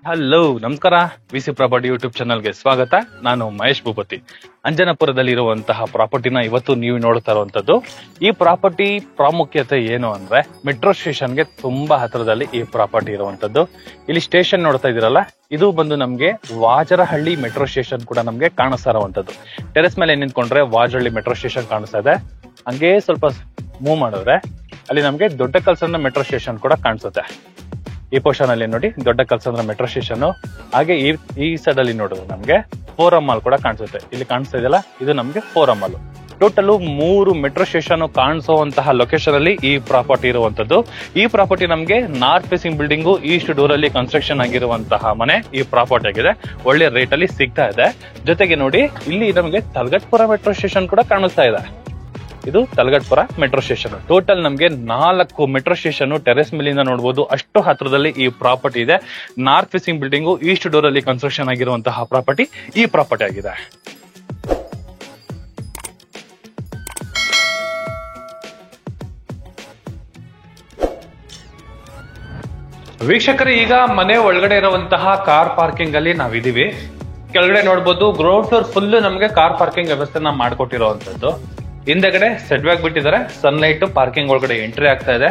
Hello, ನಮಸ್ಕಾರ. VC property YouTube ಚಾನಲ್ಗೆ ಸ್ವಾಗತ. ನಾನು ಮಹೇಶ್ ಭೂಪತಿ. ಅಂಜನಾಪುರದಲ್ಲಿ ಇರುವಂತಹ ಪ್ರಾಪರ್ಟಿನ ಇವತ್ತು ನೀವು ನೋಡ್ತಾ ಇರುವಂತದ್ದು. ಈ ಪ್ರಾಪರ್ಟಿ ಪ್ರಾಮುಖ್ಯತೆ ಏನು ಅಂದ್ರೆ, ಮೆಟ್ರೋ ಸ್ಟೇಷನ್ಗೆ ತುಂಬಾ ಹತ್ರದಲ್ಲಿ ಈ ಪ್ರಾಪರ್ಟಿ ಇರುವಂತದ್ದು. ಇಲ್ಲಿ ಸ್ಟೇಷನ್ ನೋಡ್ತಾ ಇದೀರಲ್ಲ, ಇದು ಬಂದು ನಮ್ಗೆ ವಾಜರಹಳ್ಳಿ ಮೆಟ್ರೋ ಸ್ಟೇಷನ್ ಕೂಡ ನಮ್ಗೆ ಕಾಣಿಸ್ತಾ ಇರುವಂತದ್ದು. ಟೆರೆಸ್ ಮೇಲೆ ನಿಂತ್ಕೊಂಡ್ರೆ ವಾಜರಹಳ್ಳಿ ಮೆಟ್ರೋ ಸ್ಟೇಷನ್ ಕಾಣಿಸ್ತಾ ಇದೆ. ಹಂಗೆ ಸ್ವಲ್ಪ ಮೂವ್ ಮಾಡಿದ್ರೆ ಅಲ್ಲಿ ನಮ್ಗೆ ದೊಡ್ಡ ಕಲ್ಸಂದ್ರ ಮೆಟ್ರೋ ಸ್ಟೇಷನ್ ಕೂಡ ಕಾಣಿಸುತ್ತೆ. ಈ ಪೋರ್ಷನ್ ಅಲ್ಲಿ ನೋಡಿ, ದೊಡ್ಡ ಕಲ್ಸಂದ್ರ ಮೆಟ್ರೋ ಸ್ಟೇಷನ್. ಹಾಗೆ ಈ ಸೈಡ್ ಅಲ್ಲಿ ನೋಡಿದ್ರೆ ನಮ್ಗೆ ಫೋರಂ ಮಾಲ್ ಕೂಡ ಕಾಣಿಸುತ್ತೆ. ಇಲ್ಲಿ ಕಾಣಿಸ್ತಾ ಇದೆಯಲ್ಲ, ಇದು ನಮ್ಗೆ forum mall. Total 3 metro station ಕಾಣಿಸುವಂತಹ ಲೊಕೇಶನ್ ಅಲ್ಲಿ ಈ ಪ್ರಾಪರ್ಟಿ ಇರುವಂತದ್ದು. ಈ ಪ್ರಾಪರ್ಟಿ ನಮ್ಗೆ north facing building, east door ಅಲ್ಲಿ ಕನ್ಸ್ಟ್ರಕ್ಷನ್ ಆಗಿರುವಂತಹ ಮನೆ ಈ ಪ್ರಾಪರ್ಟಿ ಆಗಿದೆ. ಒಳ್ಳೆ ರೇಟ್ ಅಲ್ಲಿ ಸಿಗ್ತಾ ಇದೆ. ಜೊತೆಗೆ ನೋಡಿ, ಇಲ್ಲಿ ನಮ್ಗೆ ತಲಗಟ್ಪುರ ಮೆಟ್ರೋ ಸ್ಟೇಷನ್ ಕೂಡ ಕಾಣಿಸ್ತಾ ಇದೆ. ಇದು ತಲಗಟ್ಪುರ ಮೆಟ್ರೋ ಸ್ಟೇಷನ್. ಟೋಟಲ್ ನಮ್ಗೆ 4 ಮೆಟ್ರೋ ಸ್ಟೇಷನ್ ಟೆರೆಸ್ ಮೇಲಿಂದ ನೋಡಬಹುದು. ಅಷ್ಟು ಹತ್ರದಲ್ಲಿ ಈ ಪ್ರಾಪರ್ಟಿ ಇದೆ. North facing building, east door ಅಲ್ಲಿ ಕನ್ಸ್ಟ್ರಕ್ಷನ್ ಆಗಿರುವಂತಹ ಪ್ರಾಪರ್ಟಿ ಈ ಪ್ರಾಪರ್ಟಿ ಆಗಿದೆ. ವೀಕ್ಷಕರು, ಈಗ ಮನೆ ಒಳಗಡೆ ಇರುವಂತಹ ಕಾರ್ ಪಾರ್ಕಿಂಗ್ ಅಲ್ಲಿ ನಾವಿದೀವಿ. ಕೆಳಗಡೆ ನೋಡಬಹುದು, ಗ್ರೌಂಡ್ ಫ್ಲೋರ್ ಫುಲ್ ನಮ್ಗೆ ಕಾರ್ ಪಾರ್ಕಿಂಗ್ ವ್ಯವಸ್ಥೆನ ಮಾಡ್ಕೊಟ್ಟಿರುವಂತದ್ದು. ಹಿಂದೆಗಡೆ ಸೆಟ್ ಬ್ಯಾಕ್ ಬಿಟ್ಟಿದ್ದಾರೆ. ಸನ್ಲೈಟ್ ಪಾರ್ಕಿಂಗ್ ಒಳಗಡೆ ಎಂಟ್ರಿ ಆಗ್ತಾ ಇದೆ.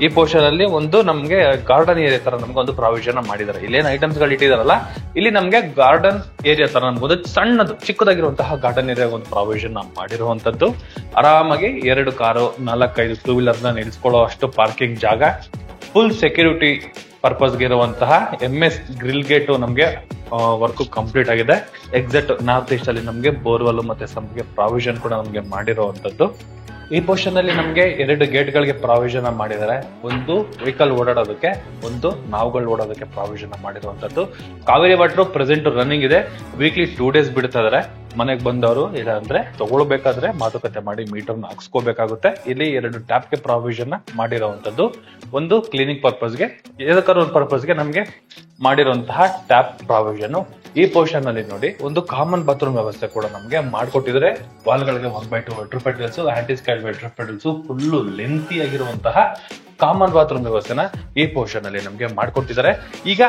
ಈ ಪೋರ್ಷನ್ ಅಲ್ಲಿ ಒಂದು ನಮ್ಗೆ ಗಾರ್ಡನ್ ಏರಿಯಾ ತರ ನಮ್ಗೆ ಒಂದು ಪ್ರಾವಿಷನ್ ಮಾಡಿದ್ದಾರೆ. ಇಲ್ಲೇನ್ ಐಟಮ್ಸ್ ಗಳು ಇಟ್ಟಿದಾರಲ್ಲ, ಇಲ್ಲಿ ನಮ್ಗೆ ಗಾರ್ಡನ್ ಏರಿಯಾ ತರ ನಮ್ಗೊಂದು ಸಣ್ಣದು ಚಿಕ್ಕದಾಗಿರುವಂತಹ ಗಾರ್ಡನ್ ಏರಿಯಾ ಒಂದು ಪ್ರಾವಿಷನ್ ಮಾಡಿರುವಂತದ್ದು. ಆರಾಮಾಗಿ 2 ಕಾರು 4-5 ಟೂ ವೀಲರ್ ನ ನಿಲ್ಸ್ಕೊಳ್ಳೋ ಅಷ್ಟು ಪಾರ್ಕಿಂಗ್ ಜಾಗ. ಫುಲ್ ಸೆಕ್ಯೂರಿಟಿ ಪರ್ಪಸ್ಗೆ ಇರುವಂತಹ MS ಗ್ರಿಲ್ ಗೇಟ್ ನಮ್ಗೆ ವರ್ಕ್ ಕಂಪ್ಲೀಟ್ ಆಗಿದೆ. ಎಕ್ಸಾಕ್ಟ್ ನಾರ್ತ್ ಈಸ್ಟ್ ಅಲ್ಲಿ ನಮ್ಗೆ ಬೋರ್ವೆಲ್ ಮತ್ತೆ ಸಂಪ್ಗೆ ಪ್ರಾವಿಷನ್ ಕೂಡ ನಮ್ಗೆ ಮಾಡಿರುವಂತದ್ದು. ಈ ಪೋರ್ಷನ್ ಅಲ್ಲಿ ನಮ್ಗೆ 2 ಗೇಟ್ ಗಳಿಗೆ ಪ್ರಾವಿಷನ್ ಮಾಡಿದ್ದಾರೆ. ಒಂದು ವೆಹಿಕಲ್ ಓಡಾಡೋದಕ್ಕೆ, ಒಂದು ನಾವುಗಳು ಓಡೋದಕ್ಕೆ ಪ್ರಾವಿಷನ್ ಮಾಡಿರುವಂತದ್ದು. ಕಾವೇರಿ ವಾಟರ್ ಪ್ರೆಸೆಂಟ್ ರನ್ನಿಂಗ್ ಇದೆ. ವೀಕ್ಲಿ 2 ಡೇಸ್ ಬಿಡ್ತಾ ಇದಾರೆ. ಮನೆಗೆ ಬಂದವರು ಇಲ್ಲ ಅಂದ್ರೆ ತಗೊಳ್ಬೇಕಾದ್ರೆ ಮಾತುಕತೆ ಮಾಡಿ ಮೀಟರ್ ಹಾಕ್ಸ್ಕೋಬೇಕಾಗುತ್ತೆ. ಇಲ್ಲಿ 2 ಟ್ಯಾಪ್ ಗೆ ಪ್ರಾವಿಷನ್ ಮಾಡಿರುವಂತದ್ದು. ಒಂದು ಕ್ಲೀನಿಂಗ್ ಪರ್ಪಸ್ಗೆ, ಏದಕ್ಕಾದ್ರೂ ಒಂದು ಪರ್ಪಸ್ಗೆ ನಮ್ಗೆ ಮಾಡಿರುವಂತಹ ಟ್ಯಾಪ್ ಪ್ರಾವಿಷನ್. ಈ ಪೋರ್ಷನ್ ಅಲ್ಲಿ ನೋಡಿ, ಒಂದು ಕಾಮನ್ ಬಾತ್ರೂಮ್ ವ್ಯವಸ್ಥೆ ಕೂಡ ನಮ್ಗೆ ಮಾಡ್ಕೊಟ್ಟಿದ್ರೆ. ವಾಲ್ಗಳಿಗೆ 1/2 ವಾಟರ್ ಪೆಟಲ್ಸ್, ಆಂಟಿ ಸ್ಕೈಲ್ ವಾಟರ್ ಪೆಟಲ್ಸ್, ಫುಲ್ ಲೆಂತಿ ಆಗಿರುವಂತಹ ಕಾಮನ್ ಬಾತ್ರೂಮ್ ವ್ಯವಸ್ಥೆನ ಈ ಪೋರ್ಷನ್ ಅಲ್ಲಿ ನಮ್ಗೆ ಮಾಡ್ಕೊಟ್ಟಿದ್ದಾರೆ. ಈಗ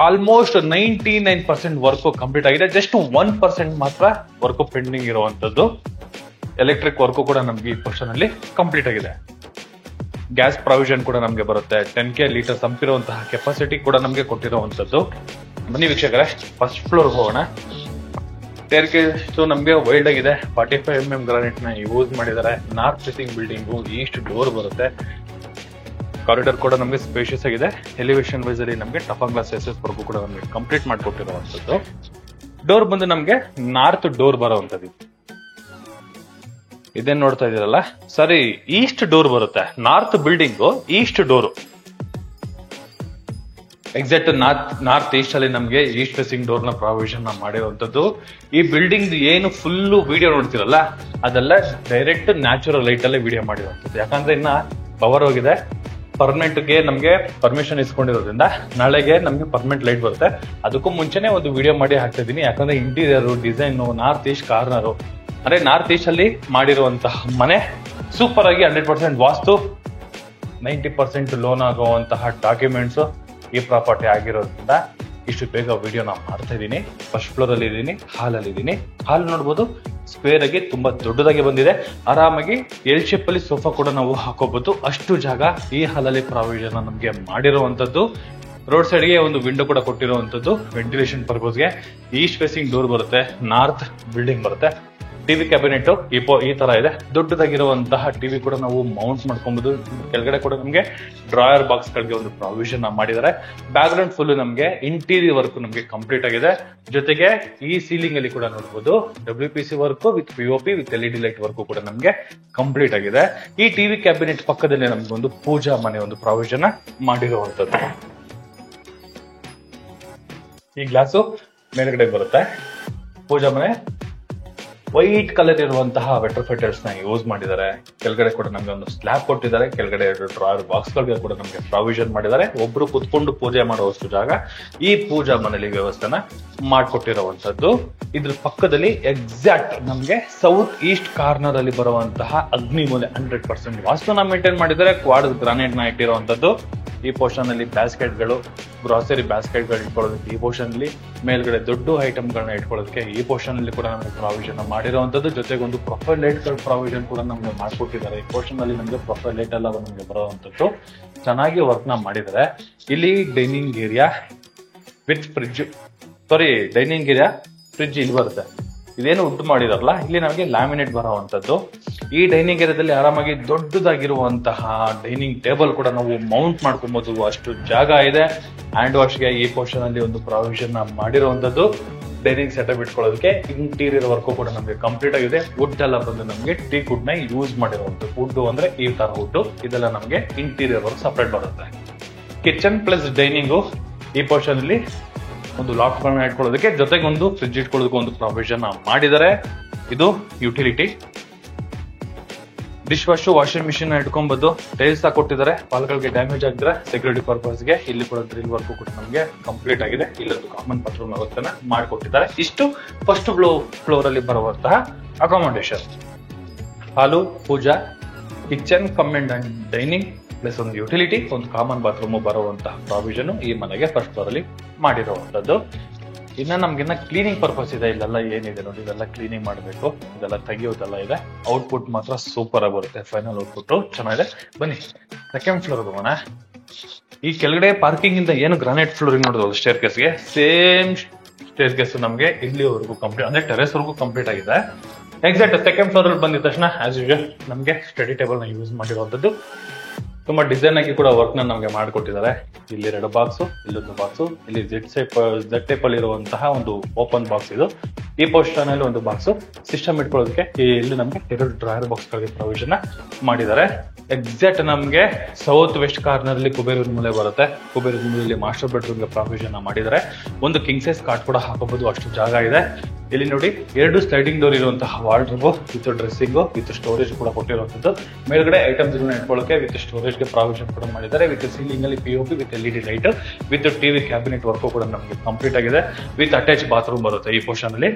ಆಲ್ಮೋಸ್ಟ್ 99% ವರ್ಕ್ ಕಂಪ್ಲೀಟ್ ಆಗಿದೆ. ಜಸ್ಟ್ 1% ಮಾತ್ರ ವರ್ಕ್ ಪೆಂಡಿಂಗ್ ಇರುವಂತದ್ದು. ಎಲೆಕ್ಟ್ರಿಕ್ ವರ್ಕ್ ಕೂಡ ನಮ್ಗೆ ಈ ಪೋರ್ಷನ್ ಅಲ್ಲಿ ಕಂಪ್ಲೀಟ್ ಆಗಿದೆ. ಗ್ಯಾಸ್ ಪ್ರಾವಿಷನ್ ಕೂಡ ನಮ್ಗೆ ಬರುತ್ತೆ. 10K ಲೀಟರ್ ಸಂಪಿರುವಂತಹ ಕೆಪಾಸಿಟಿ ಕೂಡ ನಮ್ಗೆ ಕೊಟ್ಟಿರುವಂತದ್ದು. ಬನ್ನಿ ವೀಕ್ಷಕರೇ, ಫಸ್ಟ್ ಫ್ಲೋರ್ ಹೋಗೋಣ. ಸ್ಟೇರ್ಕೇಸ್ ನಮ್ಗೆ ವೈಲ್ಡ್ ಆಗಿದೆ. 45 mm ಗ್ರಾನೈಟ್ ನ ಯೂಸ್ ಮಾಡಿದ್ದಾರೆ. North facing building, east door ಬರುತ್ತೆ. ಕಾರಿಡಾರ್ ಕೂಡ ನಮ್ಗೆ ಸ್ಪೇಷಿಯಸ್ ಆಗಿದೆ. ಎಲಿವೇಶನ್ ವೈಸ್ ಅಲ್ಲಿ ನಮ್ಗೆ ಟಫನ್ ಗ್ಲಾಸ್ ವರ್ಗೂ ಕೂಡ ನಮ್ಗೆ ಕಂಪ್ಲೀಟ್ ಮಾಡ್ಕೊಟ್ಟಿರುವಂತದ್ದು. ಡೋರ್ ಬಂದು ನಮ್ಗೆ ನಾರ್ತ್ ಡೋರ್ ಬರುವಂತದ್ದು. ಇದೇನ್ ನೋಡ್ತಾ ಇದೀರಲ್ಲ, ಸರಿ ಈಸ್ಟ್ ಡೋರ್ ಬರುತ್ತೆ. North building East door. Exact north East ಅಲ್ಲಿ ನಮ್ಗೆ ಈಸ್ಟ್ ಫೇಸಿಂಗ್ ಡೋರ್ ನ ಪ್ರಾವಿಷನ್ ಮಾಡಿರುವಂತದ್ದು. ಈ ಬಿಲ್ಡಿಂಗ್ ಏನು ಫುಲ್ ವಿಡಿಯೋ ನೋಡ್ತಿರಲ್ಲ, ಅದೆಲ್ಲ ಡೈರೆಕ್ಟ್ ನ್ಯಾಚುರಲ್ ಲೈಟ್ ಅಲ್ಲೇ ವಿಡಿಯೋ ಮಾಡಿರುವಂತದ್ದು. ಯಾಕಂದ್ರೆ ಇನ್ನ ಪವರ್ ಹೋಗಿದೆ. ಪರ್ಮನೆಂಟ್ ಗೆ ನಮ್ಗೆ ಪರ್ಮಿಷನ್ ಇಸ್ಕೊಂಡಿರೋದ್ರಿಂದ ನಾಳೆಗೆ ನಮ್ಗೆ ಪರ್ಮನೆಂಟ್ ಲೈಟ್ ಬರುತ್ತೆ. ಅದಕ್ಕೂ ಮುಂಚೆನೆ ಒಂದು ವಿಡಿಯೋ ಮಾಡಿ ಹಾಕ್ತಾ ಇದೀನಿ. ಯಾಕಂದ್ರೆ interior design north East corner ಅಂದ್ರೆ ನಾರ್ತ್ ಈಸ್ಟ್ ಅಲ್ಲಿ ಮಾಡಿರುವಂತಹ ಮನೆ ಸೂಪರ್ ಆಗಿ 100% ವಾಸ್ತು, 90% ಲೋನ್ ಆಗುವಂತಹ ಡಾಕ್ಯುಮೆಂಟ್ಸ್ ಈ ಪ್ರಾಪರ್ಟಿ ಆಗಿರೋದ್ರಿಂದ ಇಷ್ಟು ಬೇಗ ವಿಡಿಯೋ ನಾವು ಮಾಡ್ತಾ ಇದ್ದೀನಿ. ಫಸ್ಟ್ ಫ್ಲೋರ್ ಅಲ್ಲಿ ಇದ್ದೀನಿ, ಹಾಲ್ ಅಲ್ಲಿ ಇದ್ದೀನಿ. ಹಾಲ್ ನೋಡ್ಬೋದು, ಸ್ಕ್ವೇರ್ ಆಗಿ ತುಂಬಾ ದೊಡ್ಡದಾಗಿ ಬಂದಿದೆ. ಆರಾಮಾಗಿ ಎಲ್ ಶೇಪ್ ಅಲ್ಲಿ ಸೋಫಾ ಕೂಡ ನಾವು ಹಾಕೋಬಹುದು. ಅಷ್ಟು ಜಾಗ ಈ ಹಾಲ್ ಅಲ್ಲಿ ಪ್ರಾವಿಷನ್ ನಮ್ಗೆ ಮಾಡಿರುವಂತದ್ದು. ರೋಡ್ ಸೈಡ್ ಗೆ ಒಂದು ವಿಂಡೋ ಕೂಡ ಕೊಟ್ಟಿರುವಂತದ್ದು ವೆಂಟಿಲೇಷನ್ ಪರ್ಪಸ್ಗೆ. ಈಸ್ಟ್ ಫೇಸಿಂಗ್ ಡೋರ್ ಬರುತ್ತೆ. ನಾರ್ತ್ ಬಿಲ್ಡಿಂಗ್ ಬರುತ್ತೆ. ಟಿವಿ ಕ್ಯಾಬಿನೆಟ್ ಈ ತರ ಇದೆ. ದೊಡ್ಡದಾಗಿರುವಂತಹ ಟಿವಿ ಕೂಡ ನಾವು ಮೌಂಟ್ ಮಾಡ್ಕೊಬಹುದು. ಕೆಳಗಡೆ ಕೂಡ ನಮ್ಗೆ ಡ್ರಾಯರ್ ಬಾಕ್ಸ್ ಗಳಿಗೆ ಒಂದು ಪ್ರಾವಿಷನ್ ಮಾಡಿದ್ದಾರೆ. ಬ್ಯಾಕ್ ಗ್ರೌಂಡ್ ಫುಲ್ ನಮ್ಗೆ ಇಂಟೀರಿಯರ್ ವರ್ಕ್ ನಮ್ಗೆ ಕಂಪ್ಲೀಟ್ ಆಗಿದೆ. ಜೊತೆಗೆ ಈ ಸೀಲಿಂಗ್ ಅಲ್ಲಿ ಕೂಡ ನೋಡಬಹುದು WPC work with POP with LED light work ಕೂಡ ನಮ್ಗೆ ಕಂಪ್ಲೀಟ್ ಆಗಿದೆ. ಈ ಟಿವಿ ಕ್ಯಾಬಿನೆಟ್ ಪಕ್ಕದಲ್ಲಿ ನಮ್ಗೆ ಒಂದು ಪೂಜಾ ಮನೆ ಒಂದು ಪ್ರಾವಿಷನ್ ಮಾಡಿರುವಂತದ್ದು. ಈ ಗ್ಲಾಸು ಮೇಲ್ಗಡೆ ಬರುತ್ತೆ. ಪೂಜಾ ಮನೆ ವೈಟ್ ಕಲರ್ ಇರುವಂತಹ ವಾಟರ್ ಫಿಲ್ಟರ್ಸ್ ನ ಯೂಸ್ ಮಾಡಿದ್ದಾರೆ. ಕೆಳಗಡೆ ಕೂಡ ನಮ್ಗೆ ಒಂದು ಸ್ಲ್ಯಾಬ್ ಕೊಟ್ಟಿದ್ದಾರೆ. ಕೆಳಗಡೆ 2 ಡ್ರಾಯರ್ ಬಾಕ್ಸ್ ಗಳಿಗೆ ಕೂಡ ನಮ್ಗೆ ಪ್ರಾವಿಷನ್ ಮಾಡಿದ್ದಾರೆ. ಒಬ್ರು ಕುತ್ಕೊಂಡು ಪೂಜೆ ಮಾಡುವಷ್ಟು ಜಾಗ ಈ ಪೂಜಾ ಮನೆಯಲ್ಲಿ ವ್ಯವಸ್ಥೆನ ಮಾಡ್ಕೊಟ್ಟಿರುವಂತದ್ದು. ಇದ್ರ ಪಕ್ಕದಲ್ಲಿ ಎಕ್ಸಾಕ್ಟ್ ನಮ್ಗೆ ಸೌತ್ ಈಸ್ಟ್ ಕಾರ್ನರ್ ಅಲ್ಲಿ ಬರುವಂತಹ ಅಗ್ನಿ ಮೂಲೆ 100% ವಾಸ್ತುನ ಮೇಂಟೈನ್ ಮಾಡಿದ್ದಾರೆ. ಕ್ವಾಡ್ ಗ್ರಾನೈಟ್ ನ ಇಟ್ಟಿರುವಂತದ್ದು. ಈ ಪೋರ್ಷನ್ ಅಲ್ಲಿ ಬ್ಯಾಸ್ಕೆಟ್ಗಳು, ಗ್ರಾಸರಿ ಬ್ಯಾಸ್ಕೆಟ್ಗಳು ಇಟ್ಕೊಳ್ಳೋದಕ್ಕೆ ಈ ಪೋರ್ಷನ್ ಅಲ್ಲಿ, ಮೇಲ್ಗಡೆ ದೊಡ್ಡ ಐಟಮ್ಗಳನ್ನ ಇಟ್ಕೊಳ್ಳೋದಕ್ಕೆ ಈ ಪೋರ್ಷನ್ ಅಲ್ಲಿ ಕೂಡ ನಮಗೆ ಪ್ರಾವಿಷನ್ ಮಾಡಿರುವಂತದ್ದು. ಜೊತೆಗೆ ಒಂದು ಪ್ರೊಫೈಲ್ ಲೈಟ್ ಗಳ ಪ್ರಾವಿಷನ್ ಕೂಡ ನಮಗೆ ಮಾಡ್ಕೊಟ್ಟಿದ್ದಾರೆ. ಈ ಪೋರ್ಷನ್ ಅಲ್ಲಿ ನಮಗೆ ಪ್ರೊಫೈಲ್ ಲೈಟ್ ಎಲ್ಲ ನಮಗೆ ಬರುವಂತದ್ದು ಚೆನ್ನಾಗಿ ವರ್ಕ್ ನ ಮಾಡಿದ್ದಾರೆ. ಇಲ್ಲಿ dining area with fridge, dining area fridge ಇಲ್ಲಿ ಬರುತ್ತೆ. ಇದೇನು ವುಡ್ ಮಾಡಿದಾರಲ್ಲ, ಇಲ್ಲಿ ನಮಗೆ ಲ್ಯಾಮಿನೇಟ್ ಬರುವಂತದ್ದು. ಈ ಡೈನಿಂಗ್ ಏರಿಯಾದಲ್ಲಿ ಆರಾಮಾಗಿ ದೊಡ್ಡದಾಗಿರುವಂತಹ ಡೈನಿಂಗ್ ಟೇಬಲ್ ಕೂಡ ನಾವು ಮೌಂಟ್ ಮಾಡ್ಕೊಬಹುದು, ಅಷ್ಟು ಜಾಗ ಇದೆ. ಹ್ಯಾಂಡ್ ವಾಶ್ಗೆ ಈ ಪೋರ್ಷನ್ ಅಲ್ಲಿ ಒಂದು ಪ್ರಾವಿಷನ್ ಮಾಡಿರುವಂತದ್ದು. ಡೈನಿಂಗ್ ಸೆಟಪ್ ಇಟ್ಕೊಳ್ಳೋದಕ್ಕೆ ಇಂಟೀರಿಯರ್ ವರ್ಕ್ ಕೂಡ ನಮಗೆ ಕಂಪ್ಲೀಟ್ ಆಗಿದೆ. ವುಡ್ ಎಲ್ಲ ಬಂದು ನಮಗೆ ಟೀಕ್ ವುಡ್ ನ ಯೂಸ್ ಮಾಡಿರುವಂತದ್ದು. ವುಡ್ ಅಂದ್ರೆ ಈ ತರ ವುಡ್, ಇದೆಲ್ಲ ನಮಗೆ ಇಂಟೀರಿಯರ್ ವರ್ಕ್ ಸಪರೇಟ್ ಬರುತ್ತೆ. ಕಿಚನ್ ಪ್ಲಸ್ ಡೈನಿಂಗು ಈ ಪೋರ್ಷನ್ ಅಲ್ಲಿ ಒಂದು ಲಾಕ್ ಗಳನ್ನ ಇಟ್ಕೊಳ್ಳೋದಕ್ಕೆ, ಜೊತೆಗೆ ಒಂದು ಫ್ರಿಡ್ಜ್ ಇಟ್ಕೊಳ್ಳೋದಕ್ಕೆ ಒಂದು ಪ್ರಾವಿಷನ್ ಮಾಡಿದ್ದಾರೆ. ಇದು utility. Dish wash, washing machine ಇಟ್ಕೊಂಡ್ಬಂದು ಟೈಲ್ಸ್ ಕೊಟ್ಟಿದ್ದಾರೆ. ಪಾಲ್ಗಳಿಗೆ ಡ್ಯಾಮೇಜ್ ಆಗಿದ್ರೆ ಸೆಕ್ಯೂರಿಟಿ ಪರ್ಪಸ್ಗೆ ಇಲ್ಲಿ ಕೂಡ ಡ್ರಿಲ್ ವರ್ಕ್ ಕೂಡ ನಮಗೆ ಕಂಪ್ಲೀಟ್ ಆಗಿದೆ. ಇಲ್ಲೊಂದು ಕಾಮನ್ ಬಾತ್ರೂಮ್ ವ್ಯವಸ್ಥೆನ ಮಾಡಿಕೊಟ್ಟಿದ್ದಾರೆ. ಇಷ್ಟು ಫಸ್ಟ್ ಫ್ಲೋರ್ ಅಲ್ಲಿ ಬರುವಂತಹ accommodation. Hall, pooja, kitchen, cum and dining plus ಒಂದು ಯುಟಿಲಿಟಿ, ಒಂದು ಕಾಮನ್ ಬಾತ್ರೂಮ್ ಬರುವಂತಹ ಪ್ರಾವಿಷನ್ ಈ ಮನೆಗೆ ಫಸ್ಟ್ ಫ್ಲೋರ್ ಅಲ್ಲಿ ಮಾಡಿರುವಂತದ್ದು. ಇನ್ನ ನಮ್ಗಿನ್ನ ಕ್ಲೀನಿಂಗ್ ಪರ್ಪಸ್ ಇದೆ. ಇಲ್ಲೆಲ್ಲ ಏನಿದೆ ನೋಡಿ, ಇದೆಲ್ಲ ಕ್ಲೀನಿಂಗ್ ಮಾಡಬೇಕು, ಇದೆಲ್ಲ ತೆಗಿಯೋದೆಲ್ಲ ಇದೆ. ಔಟ್ಪುಟ್ ಮಾತ್ರ ಸೂಪರ್ ಆಗಿ ಬರುತ್ತೆ. ಫೈನಲ್ ಔಟ್ಪುಟ್ ಚೆನ್ನಾಗಿದೆ. ಬನ್ನಿ ಸೆಕೆಂಡ್ ಫ್ಲೋರ್ ಹೋಗೋಣ. ಈ ಕೆಳಗಡೆ ಪಾರ್ಕಿಂಗ್ ಇಂದ ಏನು ಗ್ರಾನೈಟ್ ಫ್ಲೋರಿಂಗ್ ನೋಡೋದು ಸ್ಟೇರ್ ಕೇಸ್ಗೆ, ಸೇಮ್ ಸ್ಟೇರ್ ಕೇಸ್ ನಮಗೆ ಇಲ್ಲಿವರೆಗೂ ಕಂಪ್ಲೀಟ್, ಅಂದ್ರೆ ಟೆರೆಸ್ ವರೆಗೂ ಕಂಪ್ಲೀಟ್ ಆಗಿದೆ. ಎಕ್ಸಾಕ್ಟ್ ಸೆಕೆಂಡ್ ಫ್ಲೋರ್ ಅಲ್ಲಿ ಬಂದಿದ ತಕ್ಷಣ ಆಸ್ ಯೂಶುವಲ್ ನಮಗೆ ಸ್ಟಡಿ ಟೇಬಲ್ ನ ಯೂಸ್ ಮಾಡಿರುವಂತದ್ದು. ತುಂಬಾ ಡಿಸೈನ್ ಆಗಿ ಕೂಡ ವರ್ಕ್ ನ ನಮಗೆ ಮಾಡಿಕೊಟ್ಟಿದ್ದಾರೆ. ಇಲ್ಲಿ 2 ಬಾಕ್ಸ್, ಇಲ್ಲೊಂದು ಬಾಕ್ಸ್, ಇಲ್ಲಿ ಝೆಡ್ ಟೈಪ್ ಅಲ್ಲಿ ಇರುವಂತಹ ಒಂದು ಓಪನ್ ಬಾಕ್ಸ್ ಇದು. ಈ ಪೋರ್ಷನ್ ಅಲ್ಲಿ ಒಂದು ಬಾಕ್ಸ್ ಸಿಸ್ಟಮ್ ಇಟ್ಕೊಳ್ಳೋದಕ್ಕೆ, ಇಲ್ಲಿ ನಮಗೆ 2 ಡ್ರಾಯರ್ ಬಾಕ್ಸ್ ಗಳಿಗೆ ಪ್ರಾವಿಷನ್ ಮಾಡಿದ್ದಾರೆ. ಎಕ್ಸಾಕ್ಟ್ ನಮಗೆ ಸೌತ್ ವೆಸ್ಟ್ ಕಾರ್ನರ್ ಅಲ್ಲಿ ಕುಬೇರದ ಮೂಲೆ ಬರುತ್ತೆ. ಕುಬೇರದ ಮೂಲೆಯಲ್ಲಿ ಮಾಸ್ಟರ್ ಬೆಡ್ರೂಮ್ ಗೆ ಪ್ರಾವಿಷನ್ ಮಾಡಿದ್ದಾರೆ. ಒಂದು ಕಿಂಗ್ ಸೈಜ್ ಕಾಟ್ ಕೂಡ ಹಾಕಬಹುದು, ಅಷ್ಟು ಜಾಗ ಇದೆ. ಇಲ್ಲಿ ನೋಡಿ 2 ಸ್ಲೈಡಿಂಗ್ ಡೋರ್ ಇರುವಂತಹ wardrobe with dressing with storage ಕೂಡ ಕೊಟ್ಟಿರುವಂತದ್ದು. ಮೇಲ್ಗಡೆ ಐಟಮ್ಸ್ ಇಟ್ಕೊಳ್ಳೋಕೆ ವಿತ್ ಸ್ಟೋರೇಜ್ ಗೆ ಪ್ರಾವಿಷನ್ ಕೂಡ ಮಾಡಿದ್ದಾರೆ. ವಿತ್ ಸೀಲಿಂಗ್ ಅಲ್ಲಿ POP with LED light with TV cabinet work ಕೂಡ ನಮಗೆ ಕಂಪ್ಲೀಟ್ ಆಗಿದೆ. ವಿತ್ ಅಟ್ಯಾಚ್ ಬಾತ್ರೂಮ್ ಬರುತ್ತೆ ಈ ಪೋರ್ಷನ್ ಅಲ್ಲಿ.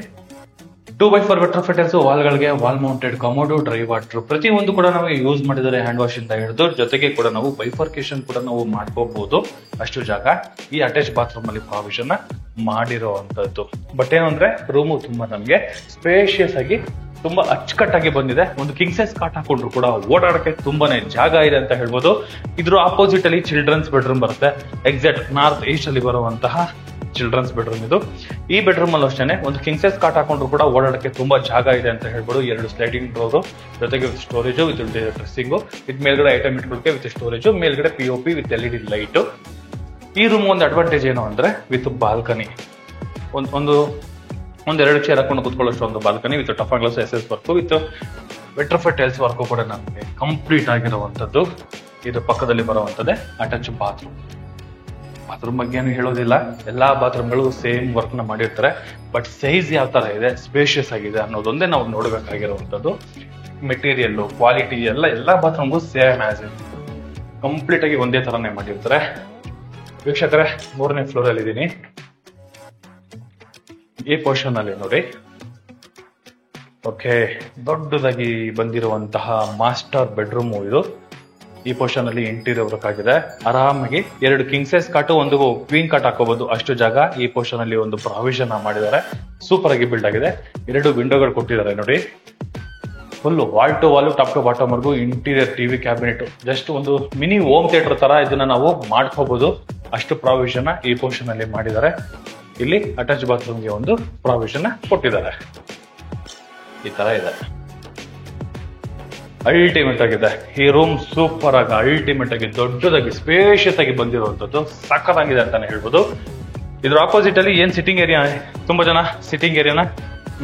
2x4 ವೆಟ್ರೋಫಿಟರ್ಸ್, ವಾಲ್ಗಳಿಗೆ wall mounted commode, dry water ಪ್ರತಿಯೊಂದು ಕೂಡ ನಾವು ಯೂಸ್ ಮಾಡಿದರೆ ಹ್ಯಾಂಡ್ ವಾಶ್ ಇಂದ ಹಿಡಿದು. ಜೊತೆಗೆ ಕೂಡ ನಾವು ಬೈಫರ್ಕೇಶನ್ ಕೂಡ ನಾವು ಮಾಡ್ಕೋಬಹುದು, ಅಷ್ಟು ಜಾಗ ಈ ಅಟ್ಯಾಚ್ ಬಾತ್ರೂಮ್ ಅಲ್ಲಿ ಪ್ರಾವಿಷನ್ ಮಾಡಿರುವಂತದ್ದು. ಬಟ್ ಏನಂದ್ರೆ ರೂಮು ತುಂಬಾ ನಮ್ಗೆ ಸ್ಪೇಷಿಯಸ್ ಆಗಿ ತುಂಬಾ ಅಚ್ಚುಕಟ್ಟಾಗಿ ಬಂದಿದೆ. ಒಂದು ಕಿಂಗ್ ಸೈಜ್ ಕಾಟ್ ಹಾಕೊಂಡ್ರು ಕೂಡ ಓಡಾಡಕ್ಕೆ ತುಂಬಾನೇ ಜಾಗ ಇದೆ ಅಂತ ಹೇಳ್ಬೋದು. ಇದ್ರ ಆಪೋಸಿಟ್ ಅಲ್ಲಿ ಚಿಲ್ಡ್ರನ್ಸ್ ಬೆಡ್ರೂಮ್ ಬರುತ್ತೆ. ಎಕ್ಸಾಕ್ಟ್ ನಾರ್ತ್ ಈಸ್ಟ್ ಅಲ್ಲಿ ಬರುವಂತಹ ಚಿಲ್ಡ್ರನ್ಸ್ ಬೆಡ್ರೂಮ್ ಇದು. ಈ ಬೆಡ್ರೂಮ್ ಅಲ್ಲೂ ಅಷ್ಟೇ ಒಂದು ಕಿಂಗ್ ಸೈಜ್ ಕಾಟ್ ಹಾಕೊಂಡ್ರು ಕೂಡ ಓಡಾಡಕ್ಕೆ ತುಂಬಾ ಜಾಗ ಇದೆ ಅಂತ ಹೇಳ್ಬೋದು. 2 ಸ್ಲೈಡಿಂಗ್ ಡೋರ್, ಜೊತೆಗೆ with storage with dressing, with ಮೇಲ್ಗಡೆ ಐಟಮ್ ಇಟ್ಕೊಳ್ಳೋಕೆ ವಿತ್ ಸ್ಟೋರೇಜ್, ಮೇಲ್ಗಡೆ POP ವಿತ್ LED ಲೈಟ್. ಈ ರೂಮ್ ಒಂದು ಅಡ್ವಾಂಟೇಜ್ ಏನು ಅಂದ್ರೆ ವಿತ್ ಬಾಲ್ಕನಿ, ಒಂದು 2 ಚೇರ್ ಹಾಕೊಂಡು ಕುತ್ಕೊಳ್ಳೋಷ್ಟು ಒಂದು balcony with tough glass SS work with vitrified tiles work ಕೂಡ ನಮಗೆ ಕಂಪ್ಲೀಟ್ ಆಗಿರುವಂತದ್ದು. ಇದು ಪಕ್ಕದಲ್ಲಿ ಬರುವಂತದ್ದೇ ಅಟ್ಯಾಚ್ ಬಾತ್ರೂಮ್. ಬಾತ್ರೂಮ್ ಬಗ್ಗೆ ಏನು ಹೇಳೋದಿಲ್ಲ, ಎಲ್ಲಾ ಬಾತ್ರೂಮ್ಗಳು ಸೇಮ್ ವರ್ಕ್ ನ ಮಾಡಿರ್ತಾರೆ. ಬಟ್ ಸೈಜ್ ಯಾವ ತರ ಇದೆ, ಸ್ಪೇಷಿಯಸ್ ಆಗಿದೆ ಅನ್ನೋದೊಂದೇ ನಾವು ನೋಡ್ಬೇಕಾಗಿರುವಂತದ್ದು. ಮೆಟೀರಿಯಲ್ ಕ್ವಾಲಿಟಿ ಎಲ್ಲಾ ಬಾತ್ರೂಮ್ಗೂ ಸೇಮ್ ಆಸ್ ಕಂಪ್ಲೀಟ್ ಆಗಿ ಒಂದೇ ತರನೇ ಮಾಡಿರ್ತಾರೆ. ವೀಕ್ಷಕರೇ, 3ನೇ ಫ್ಲೋರ್ ಅಲ್ಲಿ ಇದ್ದೀನಿ. ಈ ಪೋರ್ಷನ್ ಅಲ್ಲಿ ನೋಡಿ, ಓಕೆ, ದೊಡ್ಡದಾಗಿ ಬಂದಿರುವಂತಹ ಮಾಸ್ಟರ್ ಬೆಡ್ರೂಮ್ ಇದು. ಈ ಪೋರ್ಷನ್ ಅಲ್ಲಿ ಇಂಟೀರಿಯರ್ ವರ್ಕ್ ಆಗಿದೆ. ಆರಾಮಾಗಿ 2 ಕಿಂಗ್ ಸೈಜ್ ಕಾಟು, ಒಂದು ಕ್ವೀನ್ ಕಾಟ್ ಹಾಕೋಬಹುದು, ಅಷ್ಟು ಜಾಗ ಈ ಪೋರ್ಷನ್ ಅಲ್ಲಿ ಒಂದು ಪ್ರಾವಿಷನ್ ಮಾಡಿದ್ದಾರೆ. ಸೂಪರ್ ಆಗಿ ಬಿಲ್ಡ್ ಆಗಿದೆ. 2 ವಿಂಡೋಗಳು ಕೊಟ್ಟಿದ್ದಾರೆ ನೋಡಿ. Full wall to wall, top to bottom ವರ್ಗು ಇಂಟೀರಿಯರ್ ಟಿವಿ ಕ್ಯಾಬಿನೆಟ್, ಜಸ್ಟ್ ಒಂದು ಮಿನಿ ಹೋಮ್ ಥಿಯೇಟರ್ ತರ ಇದನ್ನ ನಾವು ಮಾಡ್ಕೋಬಹುದು, ಅಷ್ಟು ಪ್ರಾವಿಷನ್ ಈ ಪೋರ್ಷನ್ ಅಲ್ಲಿ ಮಾಡಿದ್ದಾರೆ. ಇಲ್ಲಿ ಅಟ್ಯಾಚ್ ಬಾತ್ರೂಮ್ಗೆ ಒಂದು ಪ್ರಾವಿಷನ್ ಕೊಟ್ಟಿದ್ದಾರೆ. ಈ ತರ ಇದೆ. ಅಲ್ಟಿಮೇಟ್ ಆಗಿದೆ ಈ ರೂಮ್. ಸೂಪರ್ ಆಗಿ ಅಲ್ಟಿಮೇಟ್ ಆಗಿ ದೊಡ್ಡದಾಗಿ ಸ್ಪೇಷಿಯಸ್ ಆಗಿ ಬಂದಿರುವಂತದ್ದು, ಸಖತ್ತಾಗಿದೆ ಅಂತಾನೆ ಹೇಳ್ಬೋದು. ಇದ್ರ ಆಪೋಸಿಟ್ ಅಲ್ಲಿ ಏನ್ ಸಿಟ್ಟಿಂಗ್ ಏರಿಯಾ, ತುಂಬಾ ಜನ ಸಿಟ್ಟಿಂಗ್ ಏರಿಯಾನ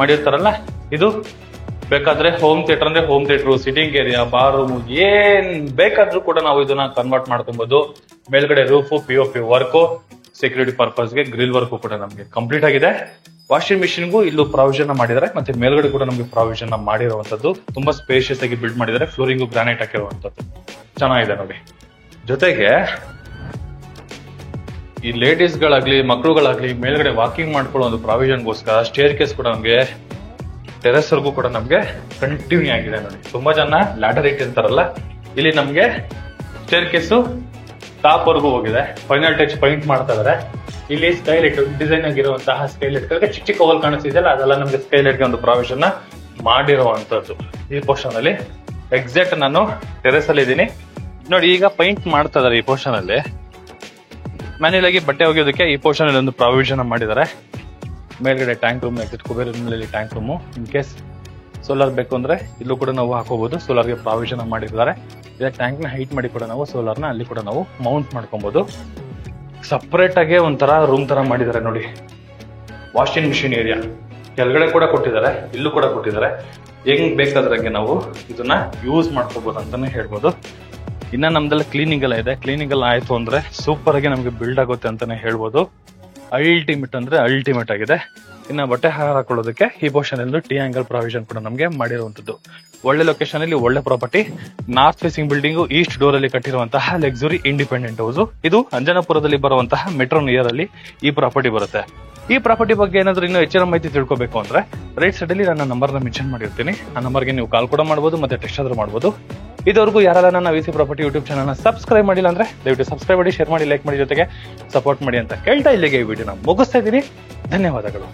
ಮಾಡಿರ್ತಾರಲ್ಲ, ಇದು ಬೇಕಾದ್ರೆ ಹೋಮ್ ಥಿಯೇಟರ್ ಅಂದ್ರೆ home theatre, sitting area, bar room, ಏನ್ ಬೇಕಾದ್ರೂ ಕೂಡ ನಾವು ಇದನ್ನ ಕನ್ವರ್ಟ್ ಮಾಡ್ಕೊಬಹುದು. ಮೇಲ್ಗಡೆ ರೂಫ್ POP ವರ್ಕ್, ಸೆಕ್ಯೂರಿಟಿ ಪರ್ಪಸ್ಗೆ ಗ್ರಿಲ್ ವರ್ಕ್ ಕೂಡ ನಮಗೆ ಕಂಪ್ಲೀಟ್ ಆಗಿದೆ. ವಾಷಿಂಗ್ ಮಿಷಿನ್ಗೂ ಇಲ್ಲೂ ಪ್ರಾವಿಷನ್ ಮಾಡಿದ್ದಾರೆ. ಮತ್ತೆ ಮೇಲ್ಗಡೆ ಕೂಡ ನಮಗೆ ಪ್ರಾವಿಷನ್ ಮಾಡಿರುವಂತದ್ದು. ತುಂಬಾ ಸ್ಪೇಷಿಯಸ್ ಆಗಿ ಬಿಲ್ಡ್ ಮಾಡಿದ್ದಾರೆ. ಫ್ಲೋರಿಂಗು ಗ್ರಾನೈಟ್ ಹಾಕಿರುವಂತದ್ದು ಚೆನ್ನಾಗಿದೆ ನೋಡಿ. ಜೊತೆಗೆ ಈ ಲೇಡೀಸ್ ಗಳಾಗ್ಲಿ ಮಕ್ಕಳುಗಳಾಗ್ಲಿ ಮೇಲ್ಗಡೆ ವಾಕಿಂಗ್ ಮಾಡ್ಕೊಳ್ಳೋ ಒಂದು ಪ್ರಾವಿಷನ್ಗೋಸ್ಕರ ಸ್ಟೇರ್ ಕೇಸ್ ಕೂಡ ನಮಗೆ ಟೆರೆಸ್ ವರ್ಗೂ ಕೂಡ ನಮಗೆ ಕಂಟಿನ್ಯೂ ಆಗಿದೆ ನೋಡಿ. ತುಂಬಾ ಜನ ಲ್ಯಾಡರ್ ಇಟ್ಟಿರ್ತಾರಲ್ಲ, ಇಲ್ಲಿ ನಮಗೆ ಸ್ಟೇರ್ ಕೇಸು ಟಾಪ್ ವರ್ಗೂ ಹೋಗಿದೆ. ಫೈನಲ್ ಟಚ್ ಪೈಂಟ್ ಮಾಡ್ತಾ ಇದಾರೆ. ಇಲ್ಲಿ ಸ್ಕೈಲೈಟ್ ಡಿಸೈನ್ ಆಗಿರುವಂತಹ ಸ್ಕೈಲೈಟ್ ಚಿಕ್ಕ ಚಿಕ್ಕ ಹೋಲ್ ಕಾಣಿಸ್ತಿದೆಯಲ್ಲ, ಅದೆಲ್ಲ ನಮ್ಗೆ ಸ್ಕೈಲೈಟ್ಗೆ ಒಂದು ಪ್ರಾವಿಷನ್ ಮಾಡಿರುವಂತದ್ದು. ಈ ಪೋರ್ಷನ್ ಅಲ್ಲಿ ಎಕ್ಸಾಕ್ಟ್ ನಾನು ಟೆರೆಸ್ ಅಲ್ಲಿ ಇದ್ದೀನಿ ನೋಡಿ. ಈಗ ಪೈಂಟ್ ಮಾಡ್ತಾ ಇದಾರೆ ಈ ಪೋರ್ಷನ್ ಅಲ್ಲಿ. ಮ್ಯಾನ್ಯಲ್ ಆಗಿ ಬಟ್ಟೆ ಒಗೆಯೋದಕ್ಕೆ ಈ ಪೋರ್ಷನ್ ಅಲ್ಲಿ ಒಂದು ಪ್ರಾವಿಷನ್ ಮಾಡಿದ್ದಾರೆ. ಮೇಲ್ಗಡೆ tank room, exit Kuber room tank room. In case solar ಬೇಕು ಅಂದ್ರೆ ಇಲ್ಲೂ ಕೂಡ ನಾವು ಹಾಕೋಬಹುದು. ಸೋಲಾರ್ಗೆ ಪ್ರಾವಿಷನ್ ಮಾಡಿದ್ದಾರೆ. ಈಗ ಟ್ಯಾಂಕ್ ನ ಹೈಟ್ ಮಾಡಿ ಕೂಡ ನಾವು ಸೋಲಾರ್ನ ಅಲ್ಲಿ ಕೂಡ ನಾವು ಮೌಂಟ್ ಮಾಡ್ಕೊಬಹುದು. ಸಪರೇಟ್ ಆಗಿ ಒಂಥರ ರೂಮ್ ತರ ಮಾಡಿದ್ದಾರೆ ನೋಡಿ. ವಾಷಿಂಗ್ ಮಿಷಿನ್ ಏರಿಯಾ ಕೆಳಗಡೆ ಕೂಡ ಕೊಟ್ಟಿದ್ದಾರೆ, ಇಲ್ಲೂ ಕೂಡ ಕೊಟ್ಟಿದ್ದಾರೆ. ಹೆಂಗ್ ಬೇಕಾದ್ರಂಗೆ ನಾವು ಇದನ್ನ ಯೂಸ್ ಮಾಡ್ಕೋಬಹುದು ಅಂತಾನೆ ಹೇಳ್ಬೋದು. ಇನ್ನ ನಮ್ದೆಲ್ಲ ಕ್ಲೀನಿಂಗ್ ಎಲ್ಲ ಇದೆ. ಕ್ಲೀನಿಂಗ್ ಎಲ್ಲ ಆಯ್ತು ಅಂದ್ರೆ ಸೂಪರ್ ಆಗಿ ನಮ್ಗೆ ಬಿಲ್ಡ್ ಆಗುತ್ತೆ ಅಂತಾನೆ ಹೇಳ್ಬೋದು. ಅಲ್ಟಿಮೇಟ್ ಅಂದ್ರೆ ಅಲ್ಟಿಮೇಟ್ ಆಗಿದೆ. ಇನ್ನ ಬಟ್ಟೆ ಹಾಕೊಳ್ಳೋದಕ್ಕೆ ಈ ಪೋರ್ಷನ್ ಅಲ್ಲಿ ಟಿ ಆಂಗಲ್ ಪ್ರಾವಿಷನ್ ಕೂಡ ನಮಗೆ ಮಾಡಿರುವಂತದ್ದು. ಒಳ್ಳೆ ಲೊಕೇಶನ್ ಅಲ್ಲಿ ಒಳ್ಳೆ property. North facing building, East door ಅಲ್ಲಿ ಕಟ್ಟಿರುವಂತಹ ಲಕ್ಸುರಿ ಇಂಡಿಪೆಂಡೆಂಟ್ ಹೌಸ್. ಇದು ಅಂಜನಾಪುರದಲ್ಲಿ ಬರುವಂತಹ ಮೆಟ್ರೋ ನಿಯರ್ ಅಲ್ಲಿ ಈ ಪ್ರಾಪರ್ಟಿ ಬರುತ್ತೆ. ಈ ಪ್ರಾಪರ್ಟಿ ಬಗ್ಗೆ ಏನಾದ್ರೂ ಇನ್ನೂ ಹೆಚ್ಚಿನ ಮಾಹಿತಿ ತಿಳ್ಕೊಬೇಕು ಅಂದ್ರೆ ರೈಟ್ ಸೈಡ್ ಅಲ್ಲಿ ನನ್ನ ನಂಬರ್ನ ಮೆನ್ಷನ್ ಮಾಡಿರ್ತೀನಿ. ಆ ನಂಬರ್ಗೆ ನೀವು ಕಾಲ್ ಕೂಡ ಮಾಡಬಹುದು, ಮತ್ತೆ ಟೆಕ್ಸ್ಟ್ ಆದ್ರೂ ಮಾಡಬಹುದು. ಇದುವರೆಗೂ ಯಾರೆಲ್ಲ ನನ್ನ ವಿಸಿ ಪ್ರಾಪರ್ಟಿ ಯೂಟ್ಯೂಬ್ ಚಾನಲ್ನ ಸಬ್ಸ್ಕ್ರೈಬ್ ಮಾಡಿಲ್ಲ ಅಂದ್ರೆ ದಯವಿಟ್ಟು ಸಬ್ಸ್ಕ್ರೈಬ್ ಮಾಡಿ, ಶೇರ್ ಮಾಡಿ, ಲೈಕ್ ಮಾಡಿ, ಜೊತೆಗೆ ಸಪೋರ್ಟ್ ಮಾಡಿ ಅಂತ ಕೇಳ್ತಾ ಇಲ್ಲಿಗೆ ಈ ವಿಡಿಯೋನ ಮುಗಿಸ್ತಾ ಇದ್ದೀನಿ. ಧನ್ಯವಾದಗಳು.